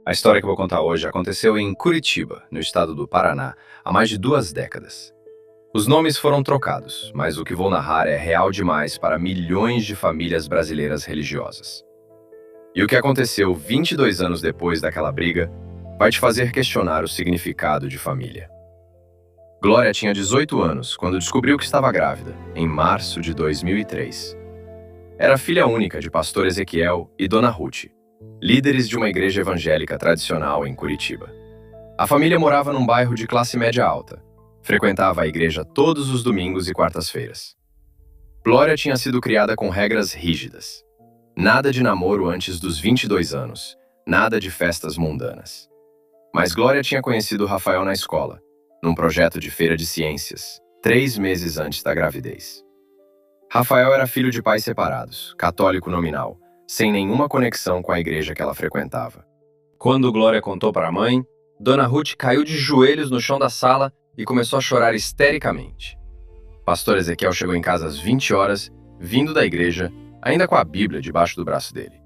A história que eu vou contar hoje aconteceu em Curitiba, no estado do Paraná, há mais de 2 décadas. Os nomes foram trocados, mas o que vou narrar é real demais para milhões de famílias brasileiras religiosas. E o que aconteceu 22 anos depois daquela briga vai te fazer questionar o significado de família. Glória tinha 18 anos quando descobriu que estava grávida, em março de 2003. Era filha única de pastor Ezequiel e Dona Ruth, líderes de uma igreja evangélica tradicional em Curitiba. A família morava num bairro de classe média alta. Frequentava a igreja todos os domingos e quartas-feiras. Glória tinha sido criada com regras rígidas. Nada de namoro antes dos 22 anos, nada de festas mundanas. Mas Glória tinha conhecido Rafael na escola, num projeto de feira de ciências, 3 meses antes da gravidez. Rafael era filho de pais separados, católico nominal, sem nenhuma conexão com a igreja que ela frequentava. Quando Glória contou para a mãe, Dona Ruth caiu de joelhos no chão da sala e começou a chorar histericamente. Pastor Ezequiel chegou em casa às 20 horas, vindo da igreja, ainda com a Bíblia debaixo do braço dele.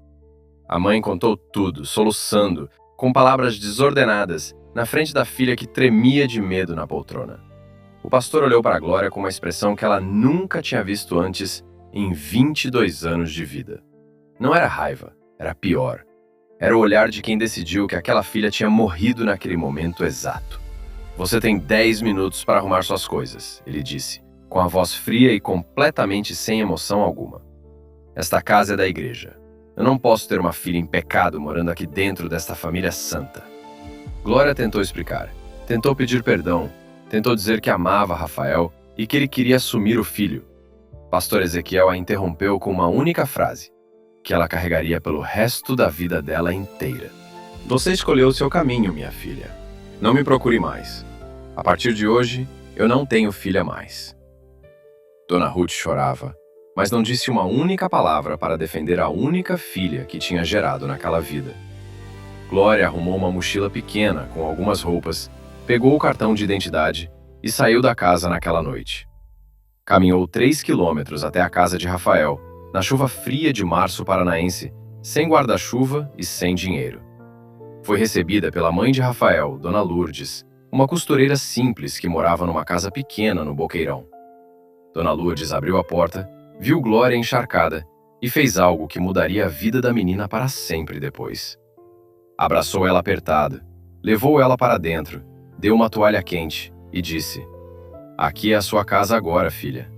A mãe contou tudo, soluçando, com palavras desordenadas, na frente da filha que tremia de medo na poltrona. O pastor olhou para a Glória com uma expressão que ela nunca tinha visto antes em 22 anos de vida. Não era raiva, era pior. Era o olhar de quem decidiu que aquela filha tinha morrido naquele momento exato. "Você tem 10 minutos para arrumar suas coisas", ele disse, com a voz fria e completamente sem emoção alguma. "Esta casa é da igreja. Eu não posso ter uma filha em pecado morando aqui dentro desta família santa." Glória tentou explicar, tentou pedir perdão, tentou dizer que amava Rafael e que ele queria assumir o filho. Pastor Ezequiel a interrompeu com uma única frase, que ela carregaria pelo resto da vida dela inteira. "Você escolheu o seu caminho, minha filha. Não me procure mais. A partir de hoje, eu não tenho filha mais." Dona Ruth chorava, mas não disse uma única palavra para defender a única filha que tinha gerado naquela vida. Glória arrumou uma mochila pequena com algumas roupas, pegou o cartão de identidade e saiu da casa naquela noite. Caminhou 3 quilômetros até a casa de Rafael, na chuva fria de março paranaense, sem guarda-chuva e sem dinheiro. Foi recebida pela mãe de Rafael, Dona Lourdes, uma costureira simples que morava numa casa pequena no Boqueirão. Dona Lourdes abriu a porta, viu Glória encharcada e fez algo que mudaria a vida da menina para sempre depois. Abraçou ela apertada, levou ela para dentro, deu uma toalha quente e disse: "Aqui é a sua casa agora, filha."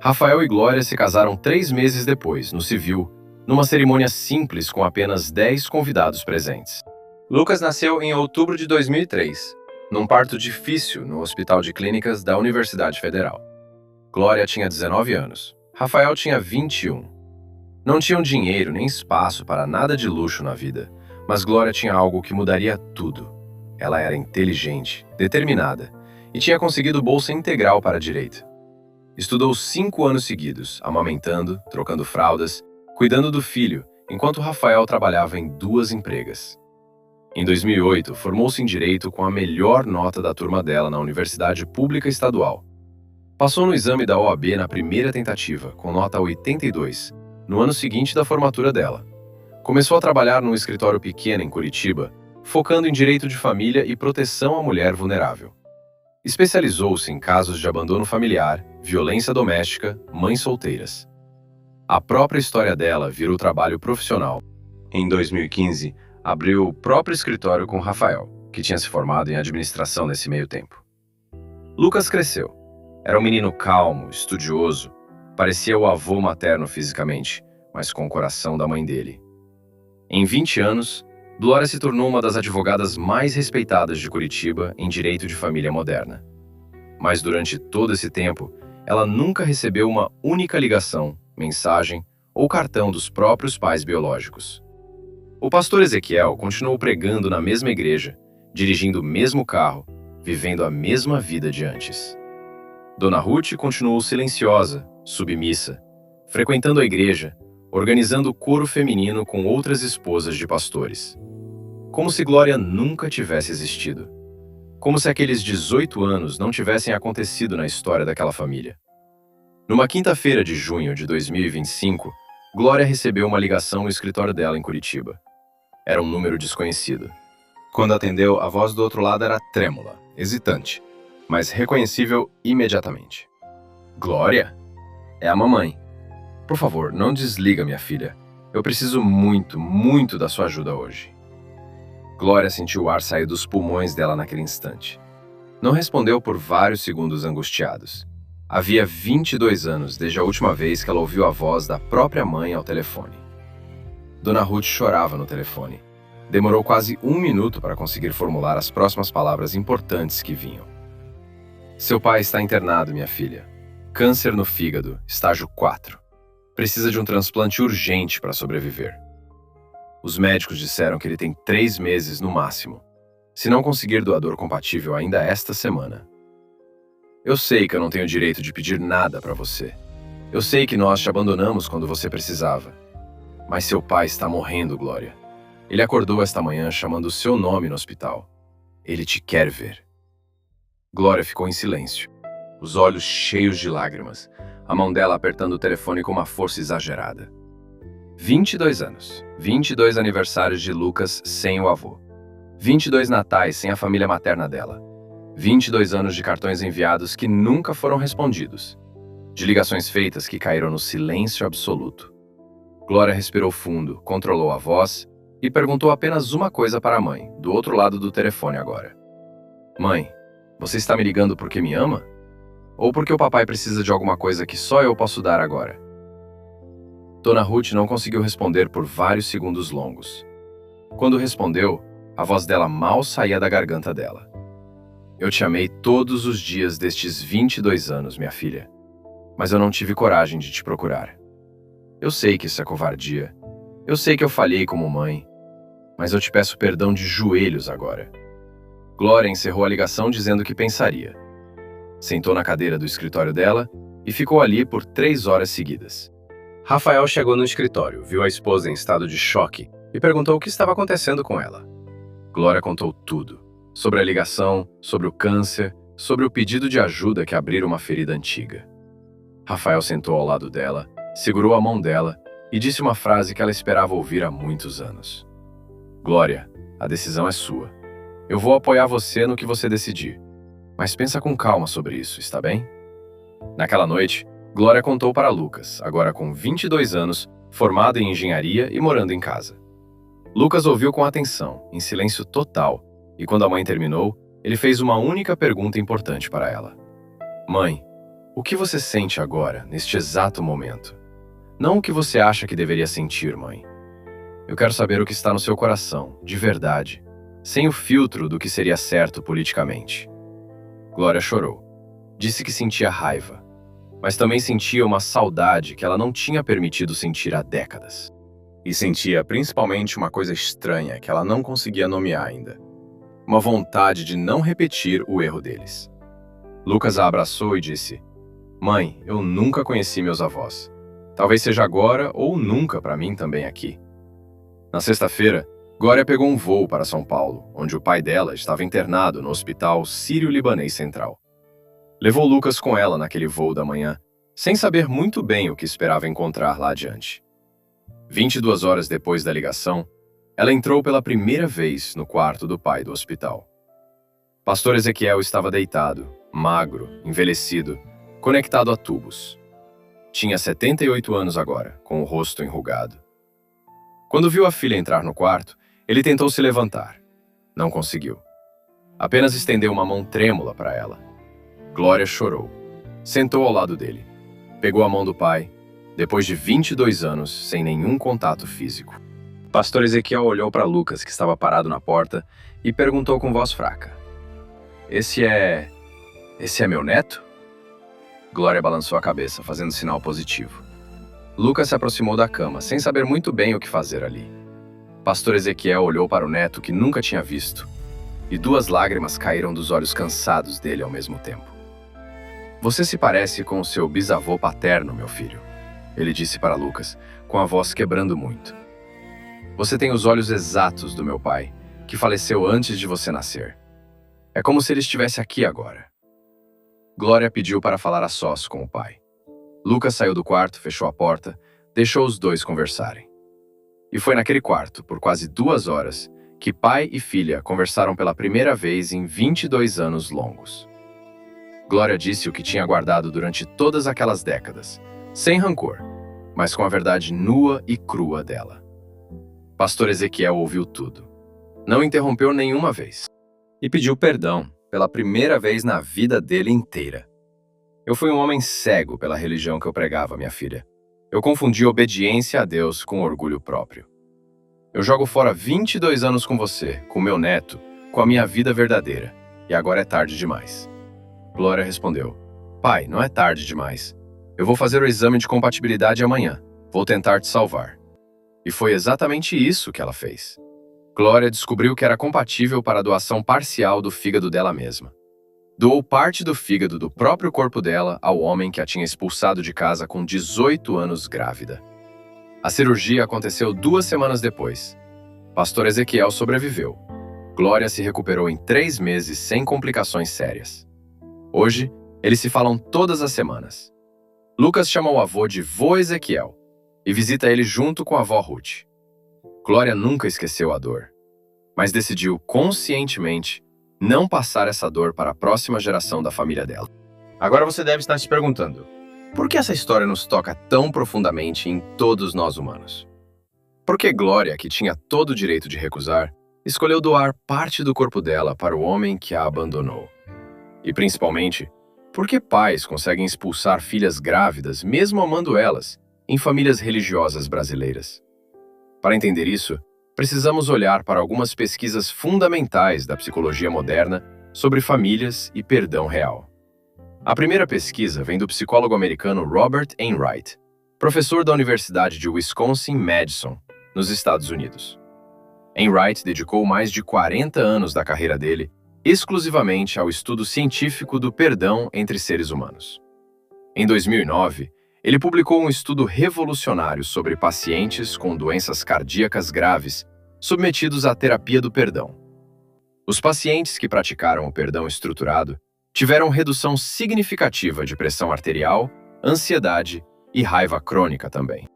Rafael e Glória se casaram 3 meses depois, no civil, numa cerimônia simples com apenas 10 convidados presentes. Lucas nasceu em outubro de 2003, num parto difícil no Hospital de Clínicas da Universidade Federal. Glória tinha 19 anos, Rafael tinha 21. Não tinham dinheiro nem espaço para nada de luxo na vida, mas Glória tinha algo que mudaria tudo. Ela era inteligente, determinada e tinha conseguido bolsa integral para direito. Estudou 5 anos seguidos, amamentando, trocando fraldas, cuidando do filho, enquanto Rafael trabalhava em 2 empregas. Em 2008, formou-se em Direito com a melhor nota da turma dela na Universidade Pública Estadual. Passou no exame da OAB na primeira tentativa, com nota 82, no ano seguinte da formatura dela. Começou a trabalhar num escritório pequeno em Curitiba, focando em direito de família e proteção à mulher vulnerável. Especializou-se em casos de abandono familiar, violência doméstica, mães solteiras. A própria história dela virou trabalho profissional. Em 2015, abriu o próprio escritório com Rafael, que tinha se formado em administração nesse meio tempo. Lucas cresceu. Era um menino calmo, estudioso, parecia o avô materno fisicamente, mas com o coração da mãe dele. Em 20 anos, Glória se tornou uma das advogadas mais respeitadas de Curitiba em direito de família moderna. Mas durante todo esse tempo, ela nunca recebeu uma única ligação, mensagem ou cartão dos próprios pais biológicos. O pastor Ezequiel continuou pregando na mesma igreja, dirigindo o mesmo carro, vivendo a mesma vida de antes. Dona Ruth continuou silenciosa, submissa, frequentando a igreja, organizando o coro feminino com outras esposas de pastores. Como se Glória nunca tivesse existido. Como se aqueles 18 anos não tivessem acontecido na história daquela família. Numa quinta-feira de junho de 2025, Glória recebeu uma ligação no escritório dela em Curitiba. Era um número desconhecido. Quando atendeu, a voz do outro lado era trêmula, hesitante, mas reconhecível imediatamente. Glória? É a mamãe. Por favor, não desliga, minha filha. Eu preciso muito, muito da sua ajuda hoje. Glória sentiu o ar sair dos pulmões dela naquele instante. Não respondeu por vários segundos angustiados. Havia 22 anos desde a última vez que ela ouviu a voz da própria mãe ao telefone. Dona Ruth chorava no telefone. Demorou quase 1 minuto para conseguir formular as próximas palavras importantes que vinham. Seu pai está internado, minha filha. Câncer no fígado, estágio 4. Precisa de um transplante urgente para sobreviver. Os médicos disseram que ele tem 3 meses no máximo, se não conseguir doador compatível ainda esta semana. Eu sei que eu não tenho direito de pedir nada para você. Eu sei que nós te abandonamos quando você precisava. Mas seu pai está morrendo, Glória. Ele acordou esta manhã chamando o seu nome no hospital. Ele te quer ver. Glória ficou em silêncio, os olhos cheios de lágrimas, a mão dela apertando o telefone com uma força exagerada. 22 anos, 22 aniversários de Lucas sem o avô. 22 natais sem a família materna dela. 22 anos de cartões enviados que nunca foram respondidos. De ligações feitas que caíram no silêncio absoluto. Glória respirou fundo, controlou a voz e perguntou apenas uma coisa para a mãe, do outro lado do telefone agora. Mãe, você está me ligando porque me ama? Ou porque o papai precisa de alguma coisa que só eu posso dar agora? Dona Ruth não conseguiu responder por vários segundos longos. Quando respondeu, a voz dela mal saía da garganta dela. Eu te amei todos os dias destes 22 anos, minha filha. Mas eu não tive coragem de te procurar. Eu sei que isso é covardia. Eu sei que eu falhei como mãe. Mas eu te peço perdão de joelhos agora. Glória encerrou a ligação dizendo que pensaria. Sentou na cadeira do escritório dela e ficou ali por 3 horas seguidas. Rafael chegou no escritório, viu a esposa em estado de choque e perguntou o que estava acontecendo com ela. Glória contou tudo. Sobre a ligação, sobre o câncer, sobre o pedido de ajuda que abriu uma ferida antiga. Rafael sentou ao lado dela, segurou a mão dela e disse uma frase que ela esperava ouvir há muitos anos. Glória, a decisão é sua. Eu vou apoiar você no que você decidir. Mas pensa com calma sobre isso, está bem? Naquela noite, Glória contou para Lucas, agora com 22 anos, formado em engenharia e morando em casa. Lucas ouviu com atenção, em silêncio total, e quando a mãe terminou, ele fez uma única pergunta importante para ela. Mãe, o que você sente agora, neste exato momento? Não o que você acha que deveria sentir, mãe. Eu quero saber o que está no seu coração, de verdade, sem o filtro do que seria certo politicamente. Glória chorou. Disse que sentia raiva, mas também sentia uma saudade que ela não tinha permitido sentir há décadas. E sentia principalmente uma coisa estranha que ela não conseguia nomear ainda. Uma vontade de não repetir o erro deles. Lucas a abraçou e disse: Mãe, eu nunca conheci meus avós. Talvez seja agora ou nunca para mim também aqui. Na sexta-feira, Glória pegou um voo para São Paulo, onde o pai dela estava internado no Hospital Sírio-Libanês Central. Levou Lucas com ela naquele voo da manhã, sem saber muito bem o que esperava encontrar lá adiante. 22 horas depois da ligação, ela entrou pela primeira vez no quarto do pai do hospital. Pastor Ezequiel estava deitado, magro, envelhecido, conectado a tubos. Tinha 78 anos agora, com o rosto enrugado. Quando viu a filha entrar no quarto, ele tentou se levantar. Não conseguiu. Apenas estendeu uma mão trêmula para ela. Glória chorou. Sentou ao lado dele. Pegou a mão do pai, depois de 22 anos sem nenhum contato físico. Pastor Ezequiel olhou para Lucas, que estava parado na porta, e perguntou com voz fraca: Esse é meu neto? Glória balançou a cabeça, fazendo sinal positivo. Lucas se aproximou da cama, sem saber muito bem o que fazer ali. Pastor Ezequiel olhou para o neto que nunca tinha visto, e 2 lágrimas caíram dos olhos cansados dele ao mesmo tempo. Você se parece com o seu bisavô paterno, meu filho, ele disse para Lucas, com a voz quebrando muito. Você tem os olhos exatos do meu pai, que faleceu antes de você nascer. É como se ele estivesse aqui agora. Glória pediu para falar a sós com o pai. Lucas saiu do quarto, fechou a porta, deixou os dois conversarem. E foi naquele quarto, por quase 2 horas, que pai e filha conversaram pela primeira vez em 22 anos longos. Glória disse o que tinha guardado durante todas aquelas décadas, sem rancor, mas com a verdade nua e crua dela. Pastor Ezequiel ouviu tudo. Não interrompeu nenhuma vez. E pediu perdão pela primeira vez na vida dele inteira. Eu fui um homem cego pela religião que eu pregava, minha filha. Eu confundi obediência a Deus com orgulho próprio. Eu jogo fora 22 anos com você, com meu neto, com a minha vida verdadeira. E agora é tarde demais. Glória respondeu: Pai, não é tarde demais. Eu vou fazer o exame de compatibilidade amanhã. Vou tentar te salvar. E foi exatamente isso que ela fez. Glória descobriu que era compatível para a doação parcial do fígado dela mesma. Doou parte do fígado do próprio corpo dela ao homem que a tinha expulsado de casa com 18 anos grávida. A cirurgia aconteceu 2 semanas depois. Pastor Ezequiel sobreviveu. Glória se recuperou em 3 meses sem complicações sérias. Hoje, eles se falam todas as semanas. Lucas chama o avô de vô Ezequiel e visita ele junto com a avó Ruth. Glória nunca esqueceu a dor, mas decidiu conscientemente não passar essa dor para a próxima geração da família dela. Agora você deve estar se perguntando, por que essa história nos toca tão profundamente em todos nós humanos? Por que Glória, que tinha todo o direito de recusar, escolheu doar parte do corpo dela para o homem que a abandonou? E principalmente, por que pais conseguem expulsar filhas grávidas, mesmo amando elas, em famílias religiosas brasileiras? Para entender isso, precisamos olhar para algumas pesquisas fundamentais da psicologia moderna sobre famílias e perdão real. A primeira pesquisa vem do psicólogo americano Robert Enright, professor da Universidade de Wisconsin-Madison, nos Estados Unidos. Enright dedicou mais de 40 anos da carreira dele exclusivamente ao estudo científico do perdão entre seres humanos. Em 2009, ele publicou um estudo revolucionário sobre pacientes com doenças cardíacas graves submetidos à terapia do perdão. Os pacientes que praticaram o perdão estruturado tiveram redução significativa de pressão arterial, ansiedade e raiva crônica também.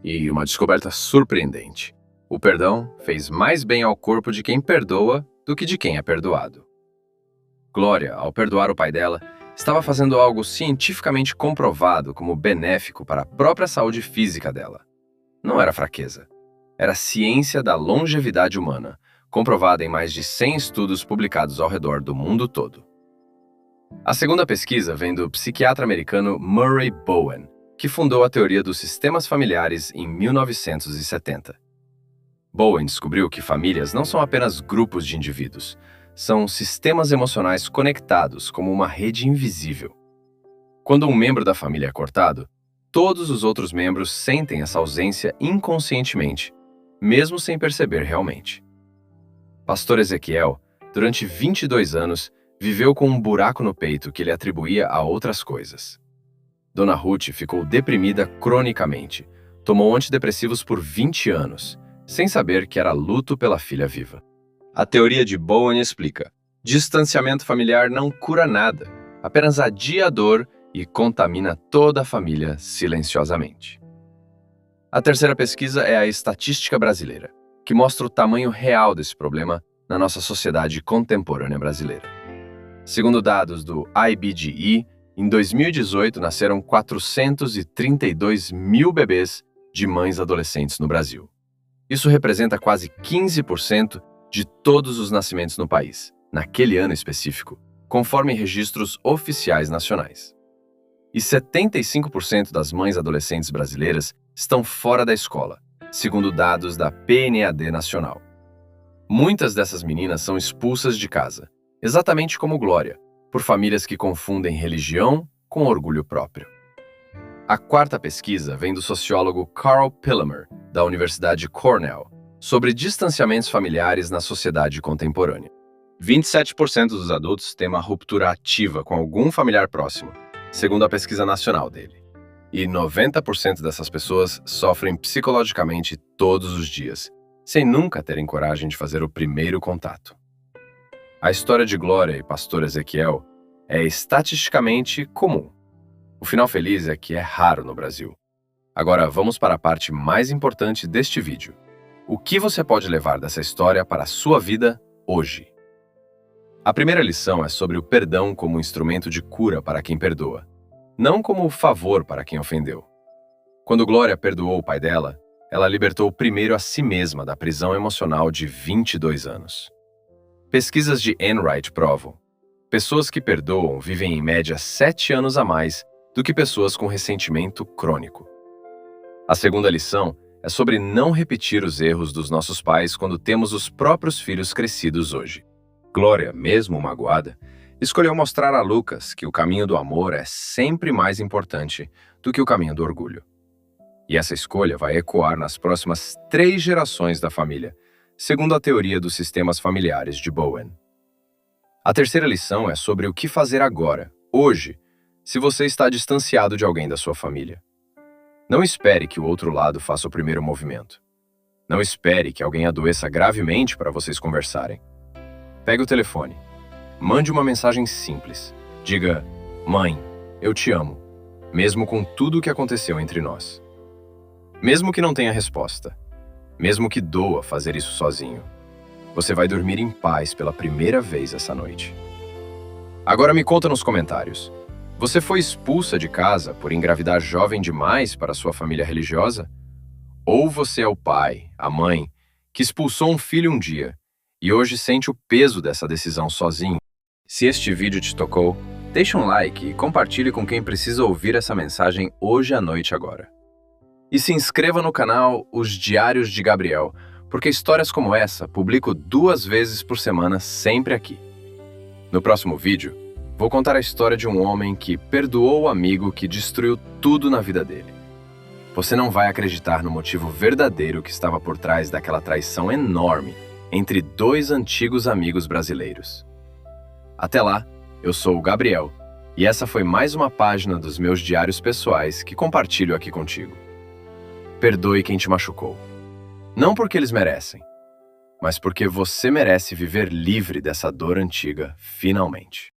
E uma descoberta surpreendente: o perdão fez mais bem ao corpo de quem perdoa do que de quem é perdoado. Glória, ao perdoar o pai dela, estava fazendo algo cientificamente comprovado como benéfico para a própria saúde física dela. Não era fraqueza. Era ciência da longevidade humana, comprovada em mais de 100 estudos publicados ao redor do mundo todo. A segunda pesquisa vem do psiquiatra americano Murray Bowen, que fundou a teoria dos sistemas familiares em 1970. Bowen descobriu que famílias não são apenas grupos de indivíduos, são sistemas emocionais conectados como uma rede invisível. Quando um membro da família é cortado, todos os outros membros sentem essa ausência inconscientemente, mesmo sem perceber realmente. Pastor Ezequiel, durante 22 anos, viveu com um buraco no peito que ele atribuía a outras coisas. Dona Ruth ficou deprimida cronicamente, tomou antidepressivos por 20 anos, sem saber que era luto pela filha viva. A teoria de Bowen explica: distanciamento familiar não cura nada, apenas adia a dor e contamina toda a família silenciosamente. A terceira pesquisa é a estatística brasileira, que mostra o tamanho real desse problema na nossa sociedade contemporânea brasileira. Segundo dados do IBGE, em 2018 nasceram 432 mil bebês de mães adolescentes no Brasil. Isso representa quase 15% de todos os nascimentos no país, naquele ano específico, conforme registros oficiais nacionais. E 75% das mães adolescentes brasileiras estão fora da escola, segundo dados da PNAD Nacional. Muitas dessas meninas são expulsas de casa, exatamente como Glória, por famílias que confundem religião com orgulho próprio. A quarta pesquisa vem do sociólogo Carl Pillamer, da Universidade Cornell, sobre distanciamentos familiares na sociedade contemporânea. 27% dos adultos têm uma ruptura ativa com algum familiar próximo, segundo a pesquisa nacional dele. E 90% dessas pessoas sofrem psicologicamente todos os dias, sem nunca terem coragem de fazer o primeiro contato. A história de Glória e pastor Ezequiel é estatisticamente comum. O final feliz é que é raro no Brasil. Agora vamos para a parte mais importante deste vídeo: O que você pode levar dessa história para a sua vida hoje? A primeira lição é sobre o perdão como instrumento de cura para quem perdoa, não como favor para quem ofendeu. Quando Glória perdoou o pai dela, ela libertou primeiro a si mesma da prisão emocional de 22 anos. Pesquisas de Enright provam: pessoas que perdoam vivem em média 7 anos a mais do que pessoas com ressentimento crônico. A segunda lição é sobre não repetir os erros dos nossos pais quando temos os próprios filhos crescidos hoje. Glória, mesmo magoada, escolheu mostrar a Lucas que o caminho do amor é sempre mais importante do que o caminho do orgulho. E essa escolha vai ecoar nas próximas 3 gerações da família, segundo a teoria dos sistemas familiares de Bowen. A terceira lição é sobre o que fazer agora, hoje, se você está distanciado de alguém da sua família. Não espere que o outro lado faça o primeiro movimento. Não espere que alguém adoeça gravemente para vocês conversarem. Pegue o telefone. Mande uma mensagem simples. Diga: "Mãe, eu te amo", mesmo com tudo o que aconteceu entre nós. Mesmo que não tenha resposta, mesmo que doa fazer isso sozinho, você vai dormir em paz pela primeira vez essa noite. Agora me conta nos comentários. Você foi expulsa de casa por engravidar jovem demais para sua família religiosa? Ou você é o pai, a mãe, que expulsou um filho um dia e hoje sente o peso dessa decisão sozinho? Se este vídeo te tocou, deixe um like e compartilhe com quem precisa ouvir essa mensagem hoje à noite agora. E se inscreva no canal Os Diários de Gabriel, porque histórias como essa publico 2 vezes por semana sempre aqui. No próximo vídeo, vou contar a história de um homem que perdoou o amigo que destruiu tudo na vida dele. Você não vai acreditar no motivo verdadeiro que estava por trás daquela traição enorme entre 2 antigos amigos brasileiros. Até lá, eu sou o Gabriel, e essa foi mais uma página dos meus diários pessoais que compartilho aqui contigo. Perdoe quem te machucou. Não porque eles merecem, mas porque você merece viver livre dessa dor antiga, finalmente.